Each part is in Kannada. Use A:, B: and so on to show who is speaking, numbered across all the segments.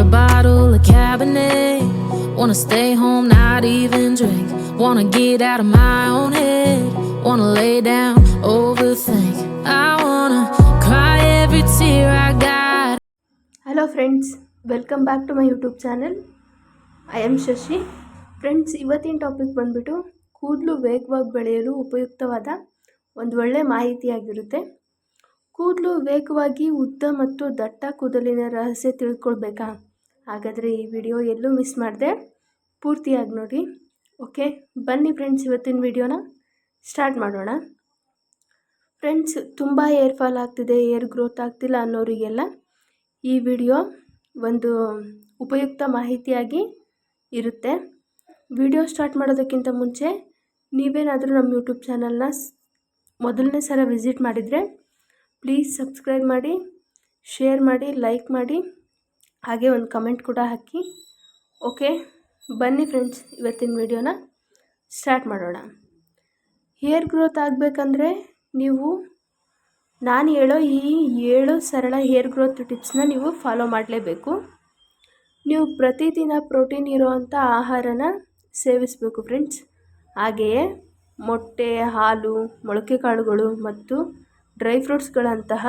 A: bottle of Cabernet. Wanna stay home, not even drink. Wanna get out of my own head. Wanna lay down, overthink. I wanna cry every tear I got.
B: Hello friends, welcome back to my YouTube channel. I am Shashi. Friends, ಇವತ್ತಿನ ಟಾಪಿಕ್ ಬಂದ್ಬಿಟ್ಟು ಕೂದಲು ವೇಗವಾಗಿ ಬೆಳೆಯಲು ಉಪಯುಕ್ತವಾದ ಒಂದು ಒಳ್ಳೆ ಮಾಹಿತಿಯಾಗಿರುತ್ತೆ. ಕೂದಲು ವೇಗವಾಗಿ ಉದ್ದ ಮತ್ತು ದಟ್ಟ ಕೂದಲಿನ ರಹಸ್ಯ ತಿಳ್ಕೊಳ್ಬೇಕಾ? ಹಾಗಾದರೆ ಈ ವಿಡಿಯೋ ಎಲ್ಲೂ ಮಿಸ್ ಮಾಡದೆ ಪೂರ್ತಿಯಾಗಿ ನೋಡಿ. ಓಕೆ, ಬನ್ನಿ ಫ್ರೆಂಡ್ಸ್, ಇವತ್ತಿನ ವಿಡಿಯೋನ ಸ್ಟಾರ್ಟ್ ಮಾಡೋಣ. ಫ್ರೆಂಡ್ಸ್, ತುಂಬ ಏರ್ ಫಾಲ್ ಆಗ್ತಿದೆ, ಏರ್ ಗ್ರೋತ್ ಆಗ್ತಿಲ್ಲ ಅನ್ನೋರಿಗೆಲ್ಲ ಈ ವಿಡಿಯೋ ಒಂದು ಉಪಯುಕ್ತ ಮಾಹಿತಿಯಾಗಿ ಇರುತ್ತೆ. ವಿಡಿಯೋ ಸ್ಟಾರ್ಟ್ ಮಾಡೋದಕ್ಕಿಂತ ಮುಂಚೆ ನೀವೇನಾದರೂ ನಮ್ಮ ಯೂಟ್ಯೂಬ್ ಚಾನಲ್ನ ಮೊದಲನೇ ಸಲ ವಿಸಿಟ್ ಮಾಡಿದರೆ ಪ್ಲೀಸ್ ಸಬ್ಸ್ಕ್ರೈಬ್ ಮಾಡಿ, ಶೇರ್ ಮಾಡಿ, ಲೈಕ್ ಮಾಡಿ, ಹಾಗೆ ಒಂದು ಕಮೆಂಟ್ ಕೂಡ ಹಾಕಿ. ಓಕೆ, ಬನ್ನಿ ಫ್ರೆಂಡ್ಸ್, ಇವತ್ತಿನ ವಿಡಿಯೋನ ಸ್ಟಾರ್ಟ್ ಮಾಡೋಣ. ಹೇರ್ ಗ್ರೋತ್ ಆಗಬೇಕಂದ್ರೆ ನೀವು ನಾನು ಹೇಳೋ ಈ 7 ಸರಳ ಹೇರ್ ಗ್ರೋತ್ ಟಿಪ್ಸ್ನ ನೀವು ಫಾಲೋ ಮಾಡಲೇಬೇಕು. ನೀವು ಪ್ರತಿದಿನ ಪ್ರೋಟೀನ್ ಇರೋವಂಥ ಆಹಾರನ ಸೇವಿಸಬೇಕು ಫ್ರೆಂಡ್ಸ್. ಹಾಗೆಯೇ ಮೊಟ್ಟೆ, ಹಾಲು, ಮೊಳಕೆ ಕಾಳುಗಳು ಮತ್ತು ಡ್ರೈ ಫ್ರೂಟ್ಸ್ಗಳಂತಹ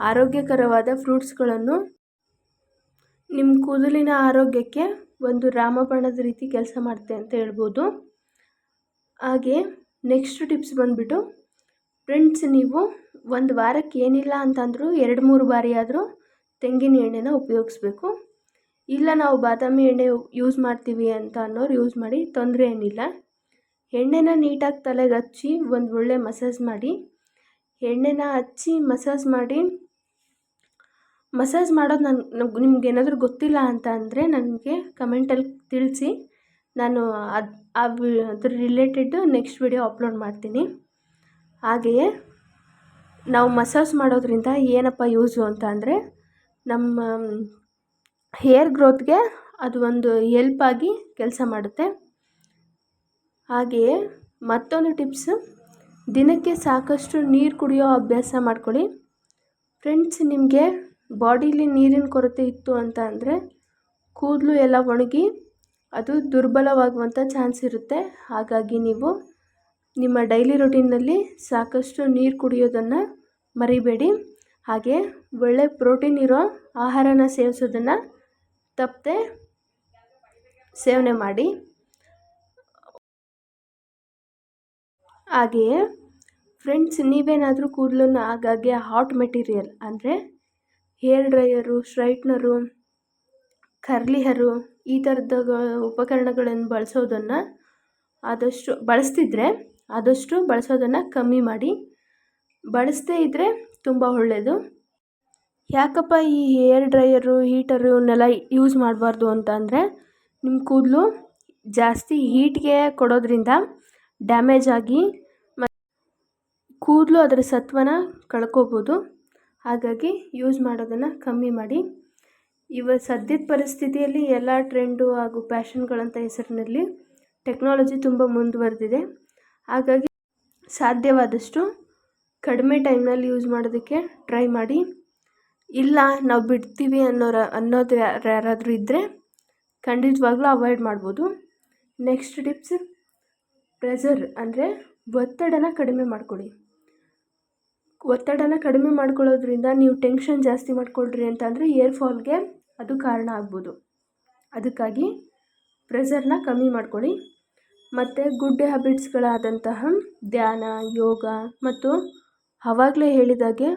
B: ಆರೋಗ್ಯಕರವಾದ ಫ್ರೂಟ್ಸ್ಗಳನ್ನು ನಿಮ್ಮ ಕೂದಲಿನ ಆರೋಗ್ಯಕ್ಕೆ ಒಂದು ರಾಮಬಾಣದ ರೀತಿ ಕೆಲಸ ಮಾಡುತ್ತೆ ಅಂತ ಹೇಳ್ಬೋದು. ಹಾಗೆ ನೆಕ್ಸ್ಟ್ ಟಿಪ್ಸ್ ಬಂದುಬಿಟ್ಟು ಫ್ರೆಂಡ್ಸ್, ನೀವು ಒಂದು ವಾರಕ್ಕೆ ಏನಿಲ್ಲ ಅಂತಂದರೂ 2-3 ಬಾರಿ ಆದರೂ ತೆಂಗಿನ ಎಣ್ಣೆನ ಉಪಯೋಗಿಸ್ಬೇಕು. ಇಲ್ಲ ನಾವು ಬಾದಾಮಿ ಎಣ್ಣೆ ಯೂಸ್ ಮಾಡ್ತೀವಿ ಅಂತ ಅನ್ನೋರು ಯೂಸ್ ಮಾಡಿ, ತೊಂದರೆ ಏನಿಲ್ಲ. ಎಣ್ಣೆನ ನೀಟಾಗಿ ತಲೆಗೆ ಹಚ್ಚಿ ಒಂದು ಒಳ್ಳೆ ಮಸಾಜ್ ಮಾಡಿ. ಎಣ್ಣೆನ ಹಚ್ಚಿ ಮಸಾಜ್ ಮಾಡೋದು ನಿಮ್ಗೇನಾದರೂ ಗೊತ್ತಿಲ್ಲ ಅಂತ ಅಂದರೆ ನನಗೆ ಕಮೆಂಟಲ್ಲಿ ತಿಳಿಸಿ. ನಾನು ಅದ್ರ ರಿಲೇಟೆಡ್ ನೆಕ್ಸ್ಟ್ ವಿಡಿಯೋ ಅಪ್ಲೋಡ್ ಮಾಡ್ತೀನಿ. ಹಾಗೆಯೇ ನಾವು ಮಸಾಜ್ ಮಾಡೋದ್ರಿಂದ ಏನಪ್ಪ ಯೂಸು ಅಂತ ಅಂದರೆ ನಮ್ಮ ಹೇರ್ ಗ್ರೋತ್ಗೆ ಅದು ಒಂದು ಹೆಲ್ಪ್ ಆಗಿ ಕೆಲಸ ಮಾಡುತ್ತೆ. ಹಾಗೆಯೇ ಮತ್ತೊಂದು ಟಿಪ್ಸ್, ದಿನಕ್ಕೆ ಸಾಕಷ್ಟು ನೀರು ಕುಡಿಯೋ ಅಭ್ಯಾಸ ಮಾಡ್ಕೊಳ್ಳಿ. ಫ್ರೆಂಡ್ಸ್, ನಿಮಗೆ ಬಾಡಿಲಿ ನೀರಿನ ಕೊರತೆ ಇತ್ತು ಅಂತ ಅಂದರೆ ಕೂದಲು ಎಲ್ಲ ಒಣಗಿ ಅದು ದುರ್ಬಲವಾಗುವಂಥ ಚಾನ್ಸ್ ಇರುತ್ತೆ. ಹಾಗಾಗಿ ನೀವು ನಿಮ್ಮ ಡೈಲಿ ರೊಟೀನಲ್ಲಿ ಸಾಕಷ್ಟು ನೀರು ಕುಡಿಯೋದನ್ನು ಮರಿಬೇಡಿ. ಹಾಗೆ ಒಳ್ಳೆ ಪ್ರೋಟೀನ್ ಇರೋ ಆಹಾರನ ಸೇವಿಸೋದನ್ನು ತಪ್ಪದೆ ಸೇವನೆ ಮಾಡಿ. ಹಾಗೆಯೇ ಫ್ರೆಂಡ್ಸ್, ನೀವೇನಾದರೂ ಕೂದಲನ್ನು ಆಗಾಗ್ಗೆ ಹಾಟ್ ಮೆಟೀರಿಯಲ್ ಅಂದರೆ ಹೇರ್ ಡ್ರೈಯರು, ಸ್ಟ್ರೈಟ್ನರು, ಕರ್ಲಿ ಹೇರು ಈ ಥರದ ಉಪಕರಣಗಳನ್ನು ಬಳಸೋದನ್ನು ಆದಷ್ಟು ಬಳಸೋದನ್ನು ಕಮ್ಮಿ ಮಾಡಿ. ಬಳಸದೇ ಇದ್ದರೆ ತುಂಬ ಒಳ್ಳೆಯದು. ಯಾಕಪ್ಪ ಈ ಹೇರ್ ಡ್ರೈಯರು, ಹೀಟರು ಇವನ್ನೆಲ್ಲ ಯೂಸ್ ಮಾಡಬಾರ್ದು ಅಂತ ಅಂದರೆ ನಿಮ್ಮ ಕೂದಲು ಜಾಸ್ತಿ ಹೀಟ್ಗೆ ಕೊಡೋದ್ರಿಂದ ಡ್ಯಾಮೇಜ್ ಆಗಿ ಕೂದಲು ಅದರ ಸತ್ವನ ಕಳ್ಕೊಬೋದು. ಹಾಗಾಗಿ ಯೂಸ್ ಮಾಡೋದನ್ನು ಕಮ್ಮಿ ಮಾಡಿ. ಸದ್ಯದ ಪರಿಸ್ಥಿತಿಯಲ್ಲಿ ಎಲ್ಲ ಟ್ರೆಂಡು ಹಾಗೂ ಫ್ಯಾಷನ್ಗಳಂಥ ಹೆಸರಿನಲ್ಲಿ ಟೆಕ್ನಾಲಜಿ ತುಂಬ ಮುಂದುವರೆದಿದೆ. ಹಾಗಾಗಿ ಸಾಧ್ಯವಾದಷ್ಟು ಕಡಿಮೆ ಟೈಮ್ನಲ್ಲಿ ಯೂಸ್ ಮಾಡೋದಕ್ಕೆ ಟ್ರೈ ಮಾಡಿ. ಇಲ್ಲ ನಾವು ಬಿಡ್ತೀವಿ ಅನ್ನೋದು ಯಾರಾದರೂ ಇದ್ದರೆ ಖಂಡಿತವಾಗ್ಲೂ ಅವಾಯ್ಡ್ ಮಾಡ್ಬೋದು. ನೆಕ್ಸ್ಟ್ ಟಿಪ್ಸ್, ಪ್ರೆಷರ್ ಅಂದರೆ ಒತ್ತಡನ ಕಡಿಮೆ ಮಾಡ್ಕೊಳ್ಳಿ. ಒತ್ತಡನ ಕಡಿಮೆ ಮಾಡ್ಕೊಳ್ಳೋದ್ರಿಂದ ನೀವು ಟೆನ್ಷನ್ ಜಾಸ್ತಿ ಮಾಡ್ಕೊಳ್ರಿ ಅಂತ ಅಂದರೆ ಏರ್ ಫಾಲ್ಗೆ ಅದು ಕಾರಣ ಆಗ್ಬೋದು. ಅದಕ್ಕಾಗಿ ಪ್ರೆಷರ್ನ ಕಮ್ಮಿ ಮಾಡ್ಕೊಳ್ಳಿ. ಮತ್ತು ಗುಡ್ ಹ್ಯಾಬಿಟ್ಸ್ಗಳಾದಂತಹ ಧ್ಯಾನ, ಯೋಗ ಮತ್ತು ಆವಾಗಲೇ ಹೇಳಿದಾಗೆ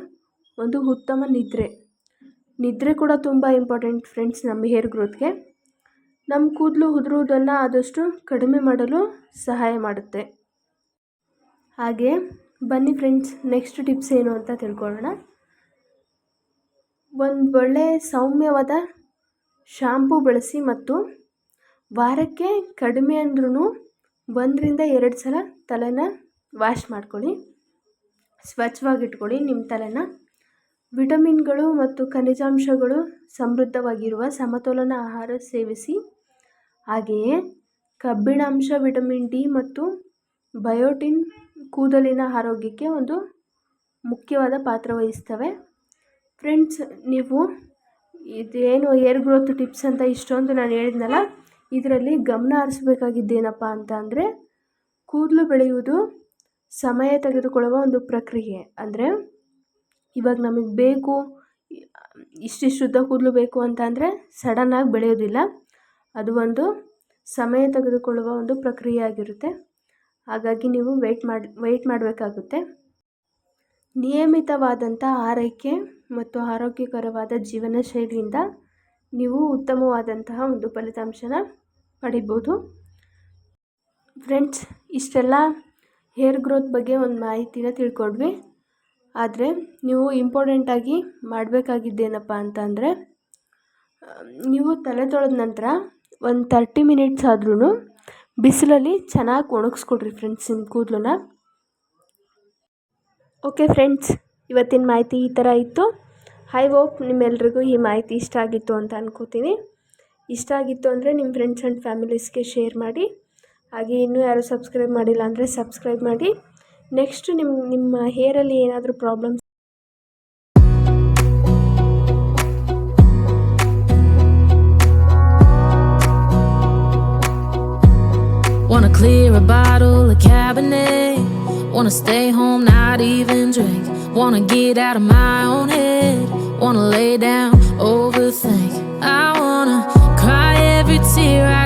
B: ಒಂದು ಉತ್ತಮ ನಿದ್ರೆ ಕೂಡ ತುಂಬ ಇಂಪಾರ್ಟೆಂಟ್ ಫ್ರೆಂಡ್ಸ್ ನಮ್ಮ ಹೇರ್ ಗ್ರೋತ್ಗೆ. ನಮ್ಮ ಕೂದಲು ಉದುರುವುದನ್ನು ಆದಷ್ಟು ಕಡಿಮೆ ಮಾಡಲು ಸಹಾಯ ಮಾಡುತ್ತೆ. ಹಾಗೆ ಬನ್ನಿ ಫ್ರೆಂಡ್ಸ್, ನೆಕ್ಸ್ಟ್ ಟಿಪ್ಸ್ ಏನು ಅಂತ ತಿಳ್ಕೊಳ್ಳೋಣ. ಒಂದು ಒಳ್ಳೆಯ ಸೌಮ್ಯವಾದ ಶಾಂಪೂ ಬಳಸಿ ಮತ್ತು ವಾರಕ್ಕೆ ಕಡಿಮೆ ಅಂದ್ರೂ 1-2 ಸಲ ತಲೆನ ವಾಶ್ ಮಾಡ್ಕೊಳ್ಳಿ. ಸ್ವಚ್ಛವಾಗಿಟ್ಕೊಳ್ಳಿ ನಿಮ್ಮ ತಲೆನ. ವಿಟಮಿನ್ಗಳು ಮತ್ತು ಖನಿಜಾಂಶಗಳು ಸಮೃದ್ಧವಾಗಿರುವ ಸಮತೋಲನ ಆಹಾರ ಸೇವಿಸಿ. ಹಾಗೆಯೇ ಕಬ್ಬಿಣಾಂಶ, ವಿಟಮಿನ್ ಡಿ ಮತ್ತು ಬಯೋಟಿನ್ ಕೂದಲಿನ ಆರೋಗ್ಯಕ್ಕೆ ಒಂದು ಮುಖ್ಯವಾದ ಪಾತ್ರ ವಹಿಸ್ತವೆ. ಫ್ರೆಂಡ್ಸ್, ನೀವು ಇದೇನು ಏರ್ ಗ್ರೋತ್ ಟಿಪ್ಸ್ ಅಂತ ಇಷ್ಟೊಂದು ನಾನು ಹೇಳಿದ್ನಲ್ಲ, ಇದರಲ್ಲಿ ಗಮನ ಹರಿಸ್ಬೇಕಾಗಿದ್ದೇನಪ್ಪ ಅಂತ ಅಂದರೆ, ಕೂದಲು ಬೆಳೆಯುವುದು ಸಮಯ ತೆಗೆದುಕೊಳ್ಳುವ ಒಂದು ಪ್ರಕ್ರಿಯೆ. ಅಂದರೆ ಇವಾಗ ನಮಗೆ ಬೇಕು, ಇಷ್ಟಿಷ್ಟು ಉದ್ದ ಕೂದಲು ಬೇಕು ಅಂತ ಅಂದರೆ ಸಡನ್ನಾಗಿ ಬೆಳೆಯೋದಿಲ್ಲ. ಅದು ಒಂದು ಸಮಯ ತೆಗೆದುಕೊಳ್ಳುವ ಒಂದು ಪ್ರಕ್ರಿಯೆ ಆಗಿರುತ್ತೆ. ಹಾಗಾಗಿ ನೀವು ವೆಯ್ಟ್ ಮಾಡಬೇಕಾಗುತ್ತೆ. ನಿಯಮಿತವಾದಂಥ ಆರೈಕೆ ಮತ್ತು ಆರೋಗ್ಯಕರವಾದ ಜೀವನ ಶೈಲಿಯಿಂದ ನೀವು ಉತ್ತಮವಾದಂತಹ ಒಂದು ಫಲಿತಾಂಶನ ಪಡಿಬೋದು. ಫ್ರೆಂಡ್ಸ್, ಇಷ್ಟೆಲ್ಲ ಹೇರ್ ಗ್ರೋತ್ ಬಗ್ಗೆ ಒಂದು ಮಾಹಿತಿನ ತಿಳ್ಕೊಂಡ್ವಿ. ಆದರೆ ನೀವು ಇಂಪಾರ್ಟೆಂಟಾಗಿ ಮಾಡಬೇಕಾಗಿದ್ದೇನಪ್ಪ ಅಂತಂದರೆ, ನೀವು ತಲೆ ತೊಳೆದ ನಂತರ ಒಂದು 30 ಮಿನಿಟ್ಸ್ ಆದ್ರೂ ಬಿಸಿಲಲ್ಲಿ ಚೆನ್ನಾಗಿ ಒಣಗಿಸ್ಕೊಡ್ರಿ ಫ್ರೆಂಡ್ಸ್ ನಿಮ್ಮ ಕೂದಲನ್ನ. ಓಕೆ ಫ್ರೆಂಡ್ಸ್, ಇವತ್ತಿನ ಮಾಹಿತಿ ಈ ಥರ ಇತ್ತು. ಐ ಹೋಪ್ ನಿಮ್ಮೆಲ್ರಿಗೂ ಈ ಮಾಹಿತಿ ಇಷ್ಟ ಆಗಿತ್ತು ಅಂತ ಅನ್ಕೋತೀನಿ. ಇಷ್ಟ ಆಗಿತ್ತು ಅಂದರೆ ನಿಮ್ಮ ಫ್ರೆಂಡ್ಸ್ ಆ್ಯಂಡ್ ಫ್ಯಾಮಿಲೀಸ್ಗೆ ಶೇರ್ ಮಾಡಿ. ಹಾಗೆ ಇನ್ನೂ ಯಾರು ಸಬ್ಸ್ಕ್ರೈಬ್ ಮಾಡಿಲ್ಲ ಅಂದರೆ ಸಬ್ಸ್ಕ್ರೈಬ್ ಮಾಡಿ. ನೆಕ್ಸ್ಟ್ ನಿಮ್ಮ ಹೇರಲ್ಲಿ ಏನಾದರೂ problems
A: Wanna clear a bottle of Cabernet. Wanna stay home, not even drink. Wanna get out of my own head. Wanna lay down, overthink. I wanna cry every tear I